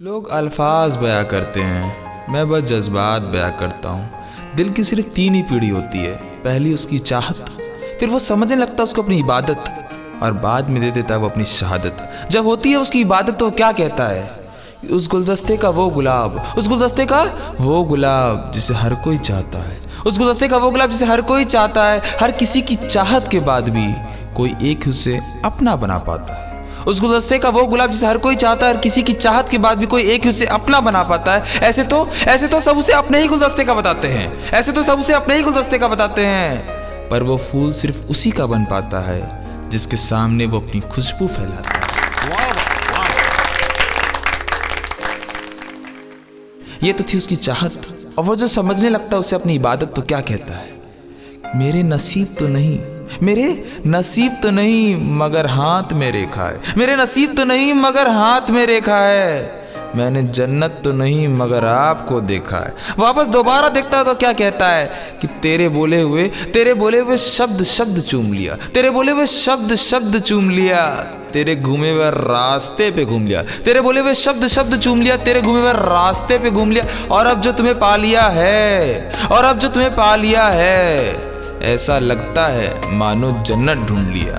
लोग अल्फाज बयां करते हैं, मैं बस जज्बात बयां करता हूँ। दिल की सिर्फ तीन ही पीढ़ी होती है, पहली उसकी चाहत, फिर वो समझने लगता है उसको अपनी इबादत, और बाद में दे देता है वो अपनी शहादत। जब होती है उसकी इबादत तो क्या कहता है, उस गुलदस्ते का वो गुलाब, उस गुलदस्ते का वो गुलाब जिसे हर कोई चाहता है, उस गुलदस्ते का वो गुलाब जिसे हर कोई चाहता है। हर किसी की चाहत के बाद भी कोई एक उसे अपना बना पाता है। उस गुलदस्ते का वो गुलाब जिसे हर कोई चाहता है, और किसी की चाहत के बाद भी कोई एक उसे अपना बना पाता है। ऐसे तो सब उसे अपने ही गुलदस्ते का बताते हैं, ऐसे तो सब उसे अपने ही गुलदस्ते का बताते हैं, पर वो फूल सिर्फ उसी का बन पाता है जिसके सामने वो अपनी खुशबू फैलाता है। ये तो थी उसकी चाहत, और वो जो समझने लगता है उसे अपनी इबादत, तो क्या कहता है, मेरे नसीब तो नहीं, मेरे नसीब तो नहीं मगर हाथ में रेखा है, मेरे नसीब तो नहीं मगर हाथ में रेखा है, मैंने जन्नत तो नहीं मगर आपको देखा है। वापस दोबारा देखता है तो क्या कहता है कि तेरे बोले हुए शब्द शब्द चूम लिया, तेरे बोले हुए शब्द शब्द चूम लिया, तेरे घूमे हुए रास्ते पे घूम लिया, तेरे बोले हुए शब्द शब्द चूम लिया, तेरे घूमे हुए रास्ते पे घूम लिया, और अब जो तुम्हें पा लिया है, और अब जो तुम्हें पा लिया है, ऐसा लगता है मानो जन्नत ढूंढ लिया।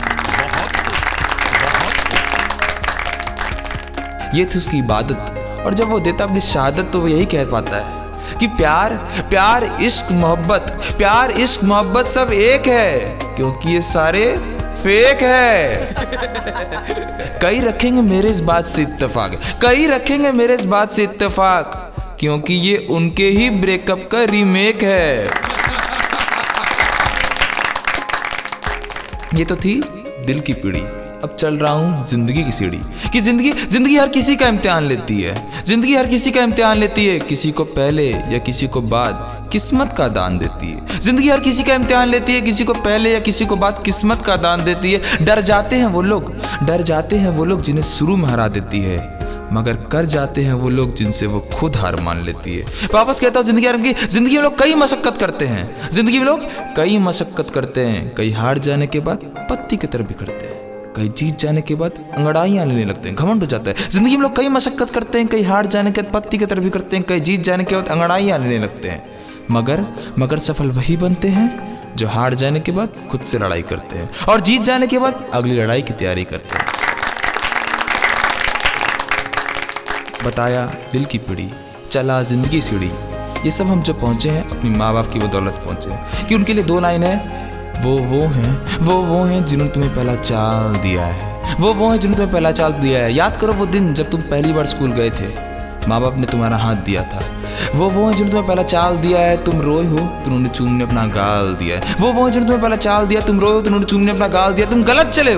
ये थी उसकी इबादत, और जब वो देता अपनी शहादत तो वो यही कह पाता है कि प्यार प्यार इश्क मोहब्बत सब एक है, क्योंकि ये सारे फेक है। कई रखेंगे मेरे इस बात से इत्तेफाक, कई रखेंगे मेरे इस बात से इत्तेफाक, क्योंकि ये उनके ही ब्रेकअप का रीमेक है। ये तो थी दिल की पीढ़ी, अब चल रहा हूँ जिंदगी की सीढ़ी। कि जिंदगी हर किसी का इम्तिहान लेती है, जिंदगी हर किसी का इम्तिहान लेती है, किसी को पहले या किसी को बाद किस्मत का दान देती है। जिंदगी हर किसी का इम्तिहान लेती है, किसी को पहले या किसी को बाद किस्मत का दान देती है। डर जाते हैं वो लोग जिन्हें शुरू में हरा देती है, मगर कर जाते हैं वो लोग जिनसे वो खुद हार मान लेती है। वापस कहता हूँ जिंदगी में लोग कई मशक्कत करते हैं, जिंदगी में लोग कई मशक्कत करते हैं, कई हार जाने के बाद पत्ती की तरह बिखरते हैं, कई जीत जाने के बाद अंगड़ाइयां लेने लगते हैं, घमंड हो जाता है। जिंदगी में लोग कई मशक्कत करते हैं, कई हार जाने के बाद पत्ती की तरह बिखरते हैं, कई जीत जाने के बाद अंगड़ाइयां लेने लगते हैं, मगर सफल वही बनते हैं जो हार जाने के बाद खुद से लड़ाई करते हैं, और जीत जाने के बाद अगली लड़ाई की तैयारी करते हैं। बताया दिल की पीढ़ी, चला जिंदगी सीढ़ी, ये सब हम जो पहुँचे हैं अपनी माँ बाप की बदौलत पहुँचे हैं। कि उनके लिए दो लाइन है, वो हैं जिन्होंने तुम्हें पहला चाल दिया है, वो हैं जिन्होंने तुम्हें पहला चाल दिया है। याद करो वो दिन जब तुम पहली बार स्कूल गए थे, माँ बाप ने तुम्हारा हाथ दिया था। वो हैं जिन्होंने तुम्हें पहला चाल दिया है, तुम रोए हो तो उन्होंने चूमने अपना गाल दिया है। वो हैं जिन्होंने तुम्हें पहला चाल दिया, तुम रोए हो तो उन्होंने चूमने अपना गाल दिया। तुम गलत चले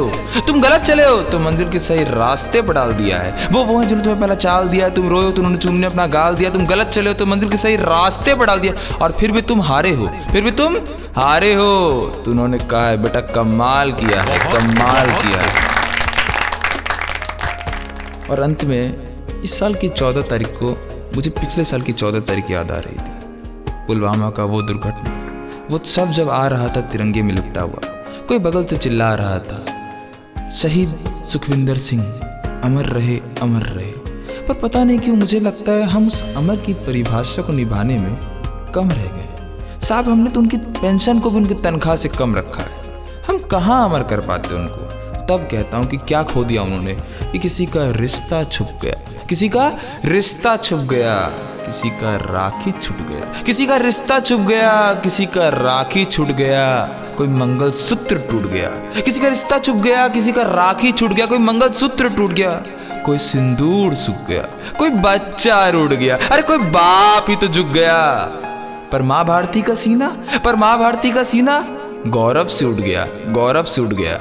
हो तो मंजिल के सही रास्ते पर डाल दिया है। वो हैं जिन्होंने तुम्हें पहला चाल दिया है, तुम रोए हो तो उन्होंने चूमने अपना गाल दिया। तुम गलत चले हो तो मंजिल के सही रास्ते पर डाल दिया, और फिर भी तुम हारे हो, तो उन्होंने कहा है बेटा कमाल किया है, कमाल किया है। और अंत में इस साल की 14 तारीख को मुझे पिछले साल की 14 तारीख याद आ रही थी। पुलवामा का वो दुर्घटना, वो सब जब आ रहा था तिरंगे में लिपटा हुआ, कोई बगल से चिल्ला रहा था, शहीद सुखविंदर सिंह अमर रहे, अमर रहे। पर पता नहीं क्यों मुझे लगता है हम उस अमर की परिभाषा को निभाने में कम रह गए। साहब हमने तो उनकी पेंशन को भी उनकी तनख्वाह से कम रखा है, हम कहाँ अमर कर पाते उनको। तब कहता हूँ कि क्या खो दिया उन्होंने, कि किसी का रिश्ता छुप गया, किसी का रिश्ता छुप गया, किसी का राखी छूट गया, किसी का रिश्ता छुप गया, किसी का राखी छूट गया, कोई मंगलसूत्र टूट गया, किसी का रिश्ता छुप गया, किसी का राखी छूट गया, कोई मंगलसूत्र टूट गया, कोई सिंदूर सूख गया, कोई बच्चा रूठ गया, अरे कोई बाप ही तो झुक गया। पर माँ भारती का सीना गौरव से उठ गया।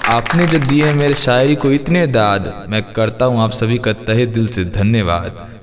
आपने जो दिए मेरे शायरी को इतने दाद, मैं करता हूँ आप सभी का तहे दिल से धन्यवाद।